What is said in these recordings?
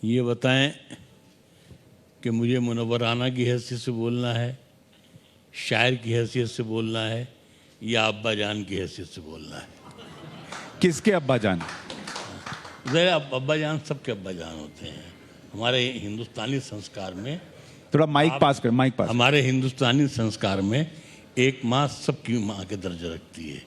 ये बताएं कि मुझे मुनव्वराना की हैसियत से बोलना है, शायर की हैसियत से बोलना है, या अब्बा जान की हैसियत से बोलना है? किसके अब्बा जान? ज़रा अब्बा जान सबके अब्बा जान होते हैं। हमारे हिंदुस्तानी संस्कार में, थोड़ा माइक पास कर, माइक पास। हमारे हिंदुस्तानी संस्कार में एक माँ सबकी माँ के दर्जा रखती है,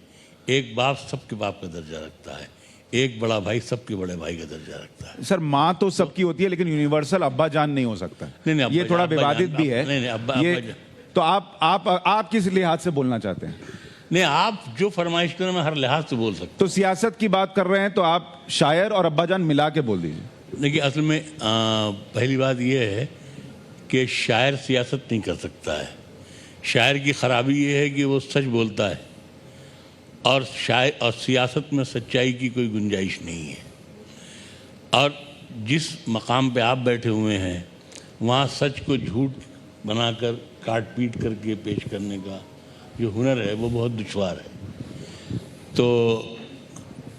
एक बाप सबके बाप का दर्जा रखता है, एक बड़ा भाई सबके बड़े भाई का दर्जा रखता है। सर, माँ तो सबकी होती है, लेकिन यूनिवर्सल अब्बा जान नहीं हो सकता। नहीं, ये थोड़ा विवादित भी है। नहीं, अब्बा ये जान। तो आप किस लिहाज से बोलना चाहते हैं? नहीं, आप जो फरमाइश करें मैं हर लिहाज से बोल सकता तो सियासत की बात कर रहे हैं तो आप शायर और अब्बा जान मिला के बोल दीजिए। हूँ। देखिए, असल में पहली बात यह है कि शायर सियासत नहीं कर सकता है। शायर की खराबी ये है कि वो सच बोलता है, और शायर और सियासत में सच्चाई की कोई गुंजाइश नहीं है। और जिस मकाम पे आप बैठे हुए हैं वहाँ सच को झूठ बनाकर काट पीट करके पेश करने का जो हुनर है वो बहुत दुश्वार है। तो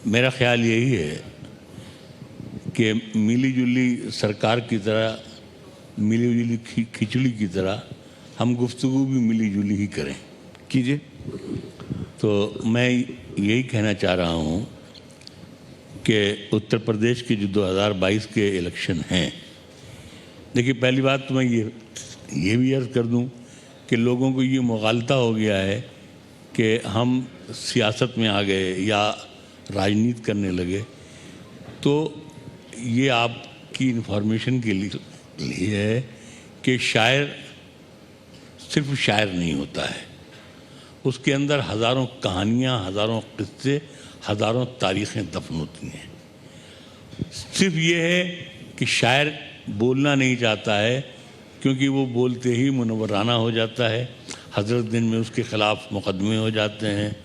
मेरा ख्याल यही है कि मिली जुली सरकार की तरह, मिली जुली खिचड़ी की तरह हम गुफ्तगू भी मिली जुली ही करें। कीजिए। तो मैं यही कहना चाह रहा हूँ कि उत्तर प्रदेश के जो 2022 के इलेक्शन हैं, देखिए पहली बात तो मैं ये भी अर्ज़ कर दूँ कि लोगों को ये मुग़ालता हो गया है कि हम सियासत में आ गए या राजनीति करने लगे। तो ये आपकी इन्फॉर्मेशन के लिए है कि शायर सिर्फ शायर नहीं होता है, उसके अंदर हज़ारों कहानियाँ, हज़ारों किस्से, हज़ारों तारीख़ें दफन होती हैं। सिर्फ ये है कि शायर बोलना नहीं चाहता है, क्योंकि वो बोलते ही मुनव्वराना हो जाता है। हज़रत दिन में उसके ख़िलाफ़ मुकदमे हो जाते हैं।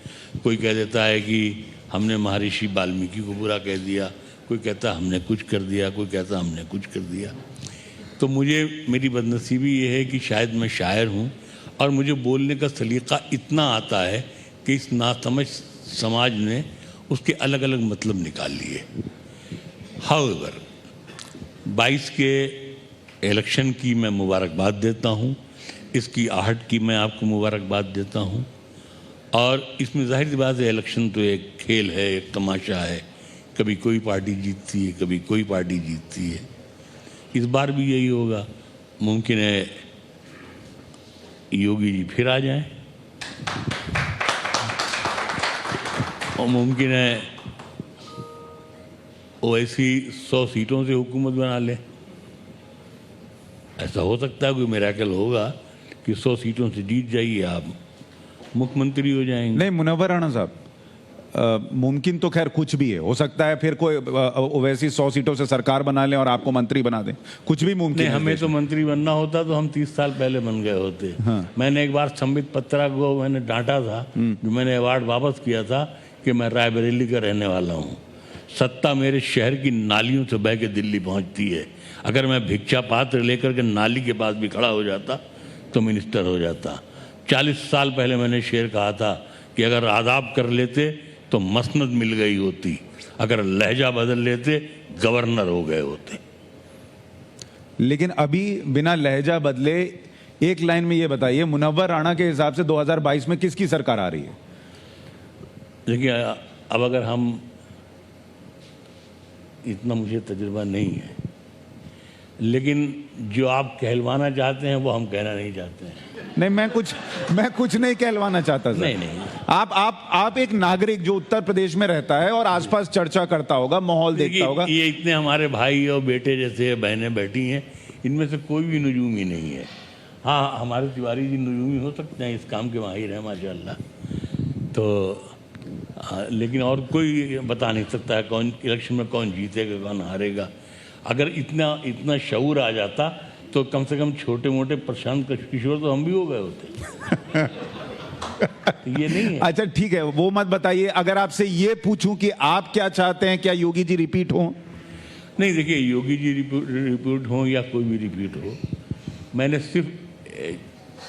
कोई कह देता है कि हमने महर्षि वाल्मीकि को बुरा कह दिया, कोई कहता हमने कुछ कर दिया, कोई कहता हमने कुछ कर दिया। तो मेरी बदनसीबी ये है कि शायद मैं शायर हूँ और मुझे बोलने का सलीक़ा इतना आता है कि इस नासमझ समाज ने उसके अलग अलग मतलब निकाल लिए। हाउएवर 22 के इलेक्शन की मैं मुबारकबाद देता हूँ, इसकी आहट की मैं आपको मुबारकबाद देता हूँ। और इसमें ज़ाहिर सी बात है, इलेक्शन तो एक खेल है, एक तमाशा है। कभी कोई पार्टी जीतती है, कभी कोई पार्टी जीतती है। इस बार भी यही होगा। मुमकिन है योगी जी फिर आ जाएं, और मुमकिन है ओवैसी 100 सीटों से हुकूमत बना ले। ऐसा हो सकता है, कोई मिरेकल होगा कि 100 सीटों से जीत जाइए, आप मुख्यमंत्री हो जाएंगे। नहीं मुनव्वराना साहब, मुमकिन तो खैर कुछ भी है, हो सकता है फिर कोई ओवैसी 100 सीटों से सरकार बना ले और आपको मंत्री बना दे, कुछ भी मुमकिन है। हमें तो मंत्री बनना होता तो हम 30 साल पहले बन गए होते। हाँ। मैंने एक बार संबित पत्रा को मैंने डांटा था, जो मैंने अवार्ड वापस किया था, कि मैं रायबरेली का रहने वाला हूँ। सत्ता मेरे शहर की नालियों से बह के दिल्ली पहुँचती है। अगर मैं भिक्षा पात्र लेकर के नाली के पास भी खड़ा हो जाता तो मिनिस्टर हो जाता। 40 साल पहले मैंने शेर कहा था कि अगर आदाब कर लेते तो मसनद मिल गई होती, अगर लहजा बदल लेते गवर्नर हो गए होते। लेकिन अभी बिना लहजा बदले एक लाइन में ये बताइए, मुनव्वराना के हिसाब से 2022 में किसकी सरकार आ रही है? देखिए, अब अगर हम, इतना मुझे तजुर्बा नहीं है, लेकिन जो आप कहलवाना चाहते हैं वो हम कहना नहीं चाहते हैं। नहीं, मैं कुछ नहीं कहलवाना चाहता सर। नहीं। आप एक नागरिक जो उत्तर प्रदेश में रहता है और आसपास चर्चा करता होगा, माहौल देखता होगा। ये इतने हमारे भाई और बेटे जैसे बहनें बैठी हैं, इनमें से कोई भी नजूमी नहीं है। हाँ, हमारे तिवारी जी नजूमी हो सकते हैं, इस काम के माहिर हैं माशाल्लाह। तो लेकिन और कोई बता नहीं सकता है कौन इलेक्शन में कौन जीतेगा, कौन हारेगा। अगर इतना शऊर आ जाता तो कम से कम छोटे मोटे प्रशांत किशोर तो हम भी हो गए होते। ये नहीं है। अच्छा ठीक है, वो मत बताइए। अगर आपसे ये पूछूं कि आप क्या चाहते हैं, क्या योगी जी रिपीट हो? नहीं, देखिए, योगी जी रिपीट हो या कोई भी रिपीट हो, मैंने सिर्फ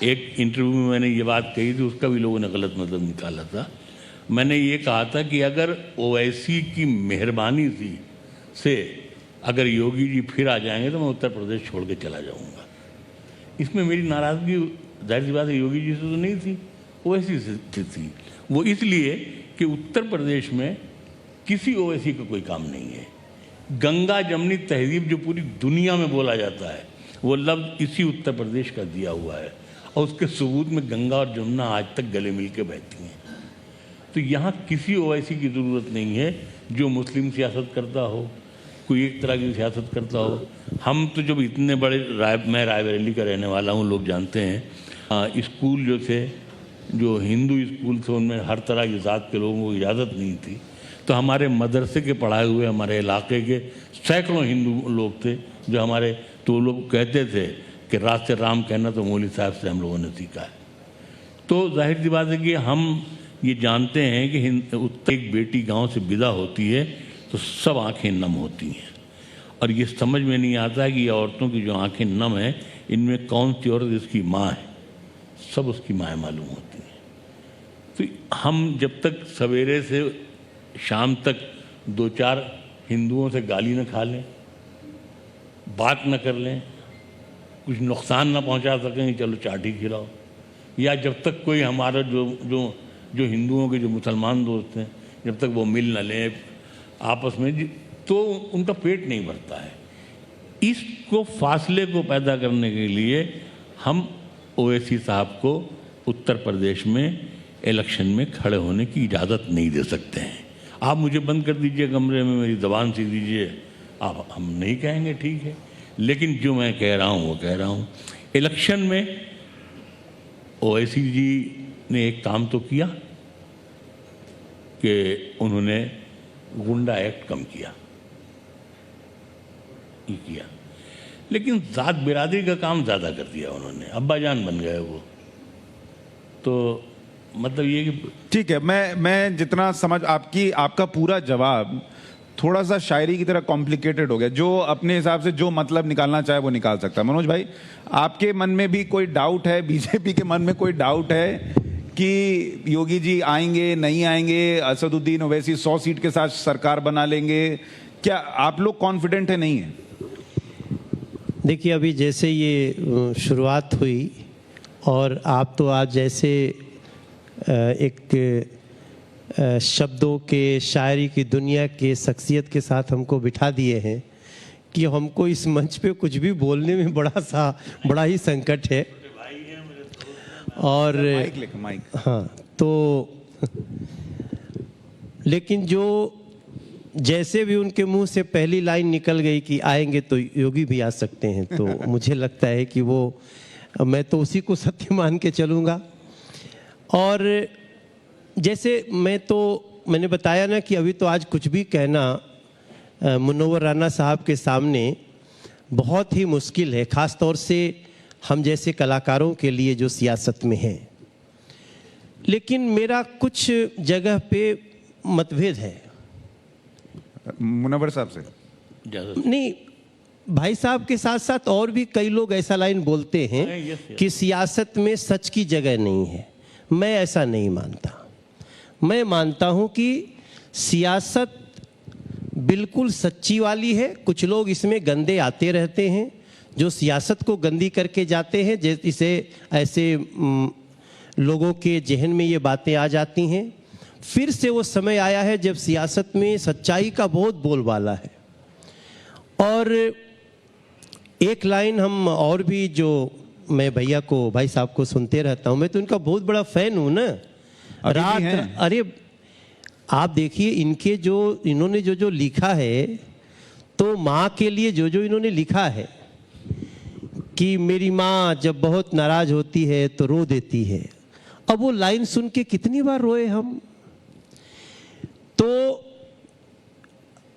एक इंटरव्यू में मैंने ये बात कही थी, उसका भी लोगों ने गलत मतलब निकाला था। मैंने ये कहा था कि अगर ओवैसी की मेहरबानी से अगर योगी जी फिर आ जाएंगे तो मैं उत्तर प्रदेश छोड़ के चला जाऊंगा। इसमें मेरी नाराज़गी जाहिर सी बात है योगी जी से तो नहीं थी, ओवैसी से थी। वो इसलिए कि उत्तर प्रदेश में किसी ओवैसी का कोई काम नहीं है। गंगा जमनी तहजीब जो पूरी दुनिया में बोला जाता है वो लफ्ज़ इसी उत्तर प्रदेश का दिया हुआ है, और उसके सबूत में गंगा और जमुना आज तक गले मिल के बहती हैं। तो यहाँ किसी ओवैसी की ज़रूरत नहीं है जो मुस्लिम सियासत करता हो, कोई एक तरह की सियासत करता हो। हम तो जब इतने बड़े मैं रायबरेली का रहने वाला हूँ, लोग जानते हैं स्कूल जो थे, जो हिंदू स्कूल थे, उनमें हर तरह की ज़ात के लोगों को इजाज़त नहीं थी। तो हमारे मदरसे के पढ़ाए हुए हमारे इलाके के सैकड़ों हिंदू लोग थे जो हमारे, तो लोग कहते थे कि रास्ते राम कहना तो मौलवी साहब से हम लोगों ने सीखा है। तो जाहिर सी बात है कि हम ये जानते हैं कि उत्तर एक बेटी गांव से विदा होती है तो सब आंखें नम होती हैं, और ये समझ में नहीं आता कि ये औरतों की जो आंखें नम हैं इनमें कौन सी औरत इसकी माँ है, सब उसकी माँ मालूम होती हैं। तो हम जब तक सवेरे से शाम तक 2-4 हिंदुओं से गाली न खा लें, बात न कर लें, कुछ नुकसान न पहुंचा सकें, चलो चाटी खिलाओ, या जब तक कोई हमारा जो हिंदुओं के जो मुसलमान दोस्त हैं जब तक वो मिल न लें आपस में, तो उनका पेट नहीं भरता है। इसको फासले को पैदा करने के लिए हम ओवैसी साहब को उत्तर प्रदेश में इलेक्शन में खड़े होने की इजाज़त नहीं दे सकते हैं। आप मुझे बंद कर दीजिए कमरे में, मेरी ज़बान सी दीजिए, आप हम नहीं कहेंगे, ठीक है, लेकिन जो मैं कह रहा हूँ वो कह रहा हूँ। इलेक्शन में ओवैसी जी ने एक काम तो किया कि उन्होंने गुंडा एक्ट कम किया, ये किया, लेकिन ज़ात बिरादरी का काम ज़्यादा कर दिया उन्होंने, अब्बा जान बन गए वो। तो मतलब ये कि ठीक है, मैं जितना समझ आपका पूरा जवाब थोड़ा सा शायरी की तरह कॉम्प्लिकेटेड हो गया। जो अपने हिसाब से जो मतलब निकालना चाहे वो निकाल सकता है। मनोज भाई, आपके मन में भी कोई डाउट है, बीजेपी के मन में कोई डाउट है कि योगी जी आएंगे नहीं आएंगे, असदुद्दीन ओवैसी 100 सीट के साथ सरकार बना लेंगे? क्या आप लोग कॉन्फिडेंट है, नहीं है? देखिए, अभी जैसे ये शुरुआत हुई और आप तो आज जैसे एक शब्दों के, शायरी की दुनिया के शख्सियत के साथ हमको बिठा दिए हैं कि हमको इस मंच पे कुछ भी बोलने में बड़ा ही संकट है। और माइक हाँ, तो लेकिन जो जैसे भी उनके मुंह से पहली लाइन निकल गई कि आएंगे तो योगी भी आ सकते हैं, तो मुझे लगता है कि वो, मैं तो उसी को सत्य मान के चलूँगा। और जैसे मैंने बताया ना कि अभी तो आज कुछ भी कहना मुनव्वर राना साहब के सामने बहुत ही मुश्किल है, ख़ास तौर से हम जैसे कलाकारों के लिए जो सियासत में हैं। लेकिन मेरा कुछ जगह पे मतभेद है मुनव्वर साहब से। नहीं, भाई साहब के साथ साथ और भी कई लोग ऐसा लाइन बोलते हैं कि सियासत में सच की जगह नहीं है। मैं ऐसा नहीं मानता। मैं मानता हूं कि सियासत बिल्कुल सच्ची वाली है। कुछ लोग इसमें गंदे आते रहते हैं जो सियासत को गंदी करके जाते हैं, जैसे ऐसे लोगों के जहन में ये बातें आ जाती हैं। फिर से वो समय आया है जब सियासत में सच्चाई का बहुत बोलबाला है। और एक लाइन हम और भी, जो मैं भाई साहब को सुनते रहता हूँ, मैं तो इनका बहुत बड़ा फैन हूँ ना। अरे आप देखिए, इन्होंने जो लिखा है, तो माँ के लिए जो इन्होंने लिखा है कि मेरी माँ जब बहुत नाराज होती है तो रो देती है। अब वो लाइन सुन के कितनी बार रोए हम। तो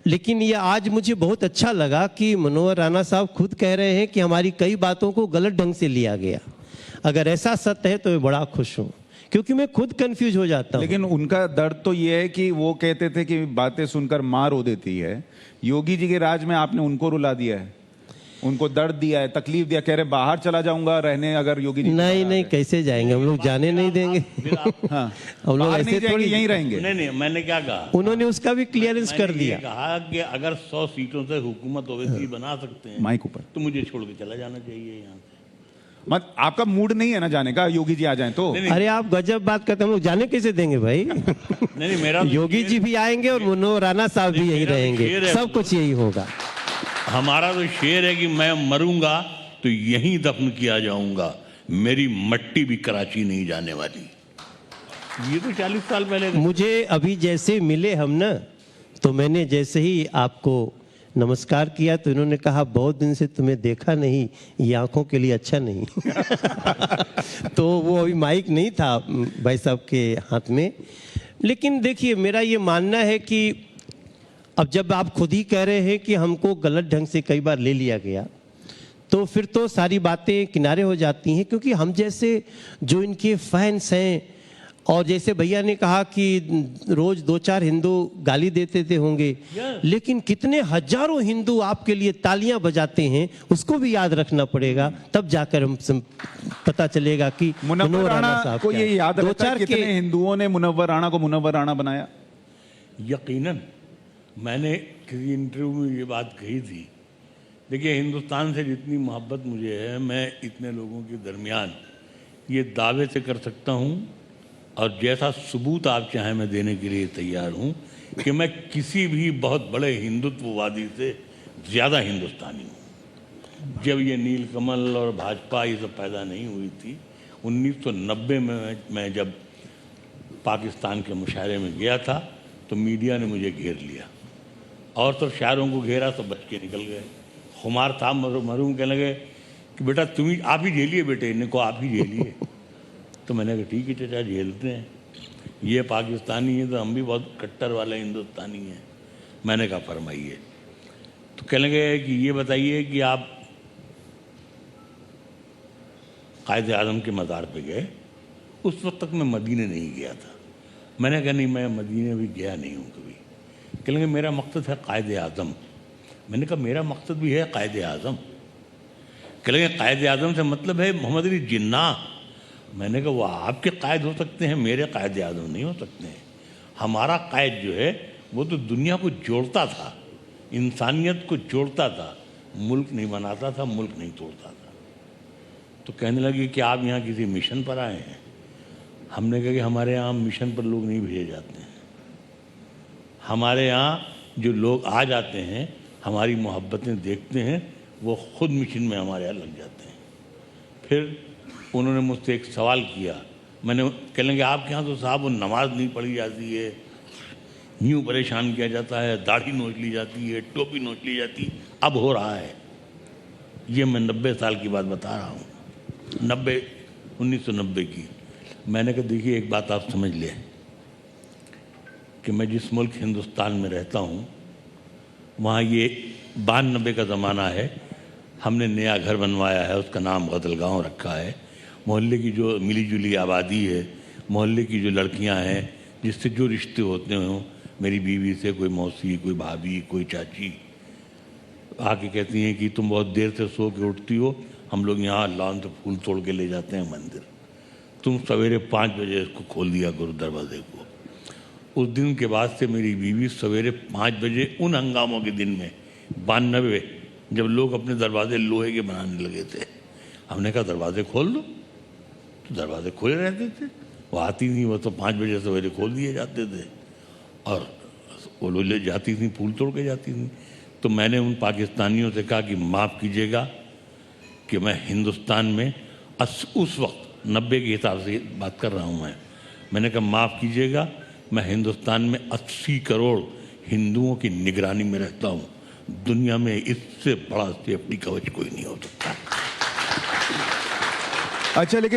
लेकिन ये आज मुझे बहुत अच्छा लगा कि मुनव्वर राना साहब खुद कह रहे हैं कि हमारी कई बातों को गलत ढंग से लिया गया। अगर ऐसा सत्य है तो मैं बड़ा खुश हूँ, क्योंकि मैं खुद कंफ्यूज हो जाता हूँ। लेकिन उनका दर्द तो ये है कि वो कहते थे कि बातें सुनकर माँ रो देती है। योगी जी के राज में आपने उनको रुला दिया है। उनको दर्द दिया है, तकलीफ दिया, कह रहे बाहर चला जाऊंगा रहने अगर योगी जी नहीं नहीं, कैसे जाएंगे हम लोग, जाने नहीं देंगे। हाँ हम लोग बाहर नहीं ऐसे जाएंगे, थोड़ी, यहीं रहेंगे। नहीं, मैंने क्या कहा, उन्होंने उसका भी क्लियरेंस कर मैंने ये दिया। कहा कि अगर 100 सीटों से हुकूमत ओवैसी बना सकते हैं माइक ऊपर। तो मुझे छोड़ के चला जाना चाहिए यहाँ से। मत आपका मूड नहीं है ना जाने का, योगी जी आ जाएं तो? नहीं, अरे आप गजब बात करते हैं, हम लोग जाने कैसे देंगे भाई? नहीं, मेरा तो योगी जी भी आएंगे और मनोहर राणा साहब भी यहीं मेरा तो रहेंगे, शेर है सब कुछ यही होगा। हमारा तो शेर है कि मैं मरूंगा तो यहीं दफन किया जाऊंगा, मेरी मट्टी भी कराची नहीं जाने वाली। ये तो 40 साल पहले का। मुझे अभी जैसे मिले हम ना, तो मैंने जैसे ही आपको नमस्कार किया तो इन्होंने कहा बहुत दिन से तुम्हें देखा नहीं, ये आंखों के लिए अच्छा नहीं। तो वो अभी माइक नहीं था भाई साहब के हाथ में। लेकिन देखिए, मेरा ये मानना है कि अब जब आप खुद ही कह रहे हैं कि हमको गलत ढंग से कई बार ले लिया गया, तो फिर तो सारी बातें किनारे हो जाती हैं, क्योंकि हम जैसे जो इनके फैंस हैं, और जैसे भैया ने कहा कि रोज 2-4 हिंदू गाली देते थे होंगे, लेकिन कितने हजारों हिंदू आपके लिए तालियां बजाते हैं, उसको भी याद रखना पड़ेगा, तब जाकर हम पता चलेगा कि मुनव्वर राणा साहब को क्या ये है। याद रहता है 2-4 कितने हिंदुओं ने मुनव्वर राणा को मुनव्वर राणा बनाया? यकीनन मैंने किसी इंटरव्यू में ये बात कही थी। देखिए, हिंदुस्तान से जितनी मोहब्बत मुझे है, मैं इतने लोगों के दरमियान ये दावे से कर सकता हूँ, और जैसा सबूत आप चाहें मैं देने के लिए तैयार हूँ, कि मैं किसी भी बहुत बड़े हिंदुत्ववादी से ज़्यादा हिंदुस्तानी हूँ। जब ये नीलकमल और भाजपा ये सब पैदा नहीं हुई थी, 1990 में मैं जब पाकिस्तान के मुशायरे में गया था, तो मीडिया ने मुझे घेर लिया, और तो शायरों को घेरा तो बच के निकल गए। खुमार था मरूम कहने लगे कि बेटा आप ही झेलिए बेटे, इनको आप ही झेलिए। तो मैंने कहा ठीक है चाचा, झेलते हैं, ये पाकिस्तानी है तो हम भी बहुत कट्टर वाले हिंदुस्तानी हैं। मैंने कहा फरमाइए। तो कहने लगे कि ये बताइए कि आप कायद आज़म के मज़ार पे गए? उस वक्त तक मैं मदीने नहीं गया था। मैंने कहा नहीं, मैं मदीने भी गया नहीं हूँ कभी। कहने लगे मेरा मकसद है कायद आज़म। मैंने कहा मेरा मकसद भी है कायद आज़म। कहने लगे कायद आज़म से मतलब है मोहम्मद अली जिन्ना। मैंने कहा वो आपके कायद हो सकते हैं, मेरे कायद आज़म नहीं हो सकते हैं। हमारा कायद जो है वो तो दुनिया को जोड़ता था, इंसानियत को जोड़ता था, मुल्क नहीं बनाता था, मुल्क नहीं तोड़ता था। तो कहने लगे कि आप यहाँ किसी मिशन पर आए हैं? हमने कहा कि हमारे यहाँ मिशन पर लोग नहीं भेजे जाते हैं। हमारे यहाँ जो लोग आ जाते हैं, हमारी मोहब्बतें देखते हैं, वो खुद मिशन में हमारे यहाँ लग जाते हैं। फिर उन्होंने मुझसे एक सवाल किया। मैंने कह लेंगे आपके यहाँ तो साहब वो नमाज नहीं पढ़ी जाती है, यूँ परेशान किया जाता है, दाढ़ी नोच ली जाती है, टोपी नोच ली जाती है। अब हो रहा है। ये मैं 90 साल की बात बता रहा हूँ, 1990 की। मैंने कहा देखिए एक बात आप समझ लें कि मैं जिस मुल्क हिंदुस्तान में रहता हूँ, वहाँ ये 92 का ज़माना है। हमने नया घर बनवाया है, उसका नाम गदलगांव रखा है। मोहल्ले की जो मिली जुली आबादी है, मोहल्ले की जो लड़कियां हैं, जिससे जो रिश्ते होते हों, मेरी बीवी से कोई मौसी, कोई भाभी, कोई चाची, आके कहती हैं कि तुम बहुत देर से सो के उठती हो, हम लोग यहाँ लॉन से फूल तोड़ के ले जाते हैं मंदिर, तुम सवेरे 5 बजे इसको खोल दिया करो दरवाजे को। उस दिन के बाद से मेरी बीवी सवेरे 5 बजे, उन हंगामों के दिन में 92 जब लोग अपने दरवाजे लोहे के बनाने लगे थे, हमने कहा दरवाजे खोल दो, तो दरवाजे खुले रहते थे। वो आती थी, वो तो 5 बजे सवेरे खोल दिए जाते थे, और वो लोग ले जाती थी, फूल तोड़ के जाती थी। तो मैंने उन पाकिस्तानियों से कहा कि माफ़ कीजिएगा कि मैं हिंदुस्तान में उस वक्त 90 के हिसाब से बात कर रहा हूँ मैंने कहा माफ़ कीजिएगा, मैं हिंदुस्तान में 80 करोड़ हिंदुओं की निगरानी में रहता हूँ। दुनिया में इससे बड़ा सेफ्टी कवच कोई नहीं हो सकता। अच्छा, लेकिन